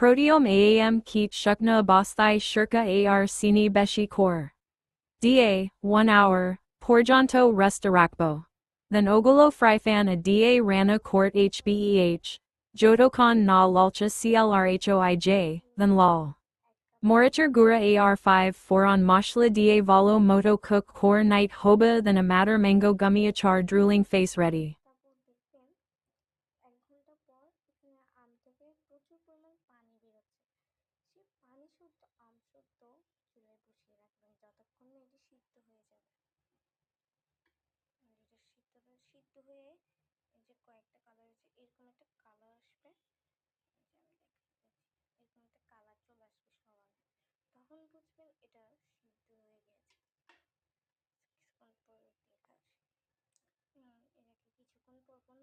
Proteome aam keet shukna abasthai shirka ar sini beshi kor. Da, 1 hour, porjanto restarakbo. Then ogolo frifan a da rana court hbeh. Jotokan na lalcha clrhoj, then lal. Moricher gura ar5 foron mashla da valo moto cook core night hoba then a matter mango gummy achar drooling face ready. তারপর দেখবেন 1 ঘন্টা পর এখানে আম থেকে প্রচুর পরিমাণ পানি বেরোচ্ছে। সেই পানি শুদ্ধ আম শুদ্ধ চুলায় বসিয়ে রাখবেন যতক্ষণ না এটি সিদ্ধ হয়ে যাবে। যেটা সিদ্ধ হয়ে এই যে কয়েকটা কালার আছে, এরকম একটা কালার আসবে। এই যে আমি দেখাচ্ছি, এরকম একটা কালার চলে আসবে সবার, তখন বুঝবেন এটা সিদ্ধ হয়ে গেছে। কিছুক্ষণ পর দেখাচ্ছি। এটাকে কিছুক্ষণ পর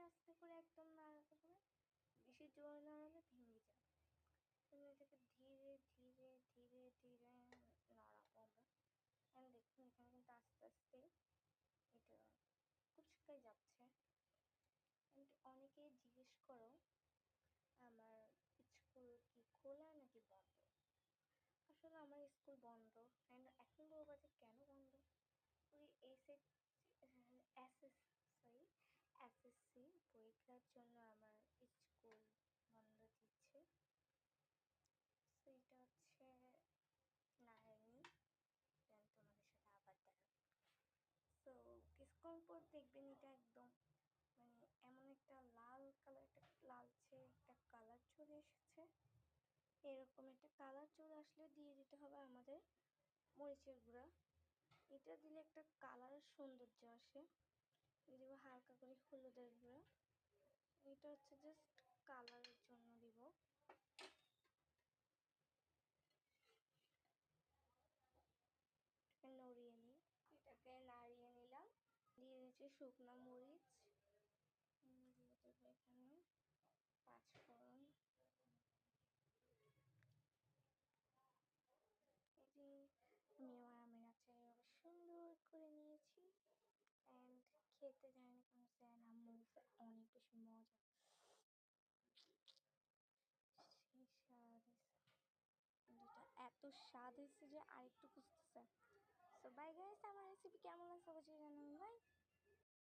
আস্তে আস্তে করে একদম নাড়াতে হবে, বেশি জোরে নাড়ালে ভেঙে যাবে। তুমি এটাকে ধীরে ধীরে ধীরে ধীরে নাড়াবো আমরা। দেখুন এখানে কিন্তু আস্তে আস্তে এটা কুচকে যাচ্ছে। অনেকেই জিজ্ঞেস করো আমার স্কুল কি খোলা নাকি বন্ধ। আসলে আমার স্কুল বন্ধ। এখন বলবো যে কেন বন্ধ। ওই এসএসসি পরীক্ষার জন্য আমার স্কুল বন্ধ দিচ্ছে। তো এটা হচ্ছে নারায়ণী। দেন তোমাদের সাথে আবার দেখা। তো কিছুক্ষণ পর দেখবেন এটা একদম এমন একটা লাল কালার, একটা লালচে একটা কালার চলে এসেছে। এরকম একটা কালার চলে আসলে দিয়ে দিতে হবে আমাদের মরিচের গুঁড়া। এটা দিলে একটা কালারের সৌন্দর্য আসে। দিব হালকা করে হলুদের গুঁড়া। এটা হচ্ছে জাস্ট কালারের জন্য দিব। নড়িয়ে নিই, এটাকে নাড়িয়ে নিলাম। দিয়ে দিচ্ছি শুকনো মরিচ, দিয়ে দেবো এখানে পাঁচফোড়ন। এটি আমি আমার আমের আচারে সুন্দর করে নিয়েছি। অ্যান্ড খেতে জানি না কেমন স্যান আম্মু অনেক বেশি মজা। সেই স্বাদ এটা এত স্বাদ হয়েছে যে আরেকটু খুঁজতেছে। সো বাই গাইস, আমার রেসিপি কেমন লাগছে অবশ্যই জানাবেন। বাই।